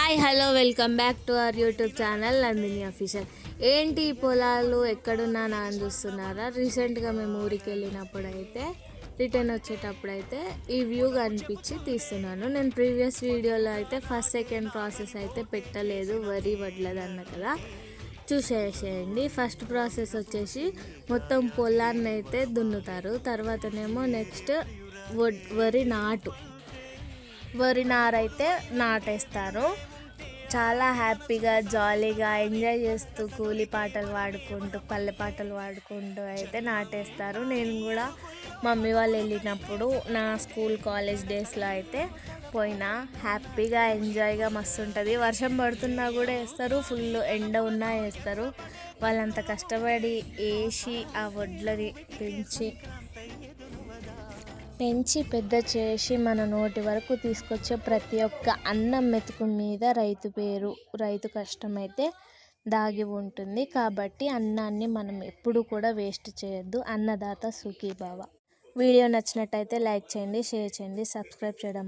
Hi hello welcome back to our YouTube channel Nandini official. ఏంటి ఈ పొలాలు ఎక్కడున్నానా అని చూస్తున్నారా? రీసెంట్గా మేము ఊరికి వెళ్ళినప్పుడు అయితే రిటర్న్ వచ్చేటప్పుడు అయితే ఈ వ్యూ కనిపించి తీస్తున్నాను. నేను ప్రీవియస్ వీడియోలో అయితే ఫస్ట్ సెకండ్ ప్రాసెస్ అయితే పెట్టలేదు, వరి వడ్లదన్న కదా, చూసేసేయండి. ఫస్ట్ ప్రాసెస్ వచ్చేసి మొత్తం పొలాన్ని అయితే దున్నుతారు. తర్వాతనేమో నెక్స్ట్ వరి నారైతే నాటేస్తారు. చాలా హ్యాపీగా జాలీగా ఎంజాయ్ చేస్తూ కూలి పాటలు పాడుకుంటూ పల్లె పాటలు పాడుకుంటూ అయితే నాటేస్తారు. నేను కూడా మమ్మీ వాళ్ళు వెళ్ళినప్పుడు నా స్కూల్ కాలేజ్ డేస్లో అయితే పోయినా హ్యాపీగా ఎంజాయ్గా మస్తు ఉంటుంది. వర్షం పడుతున్నా కూడా వేస్తారు, ఫుల్ ఎండ ఉన్నా వేస్తారు. వాళ్ళంత కష్టపడి వేసి ఆ వడ్లని పెంచి పెద్ద చేసి మన నోటి వరకు తీసుకొచ్చే ప్రతి ఒక్క అన్నం మెతుకు మీద రైతు పేరు, రైతు కష్టం అయితే దాగి ఉంటుంది. కాబట్టి అన్నాన్ని మనం ఎప్పుడు కూడా వేస్ట్ చేయొద్దు. అన్నదాత సుఖీభవ. వీడియో నచ్చినట్టయితే లైక్ చేయండి, షేర్ చేయండి, సబ్స్క్రైబ్ చేయడం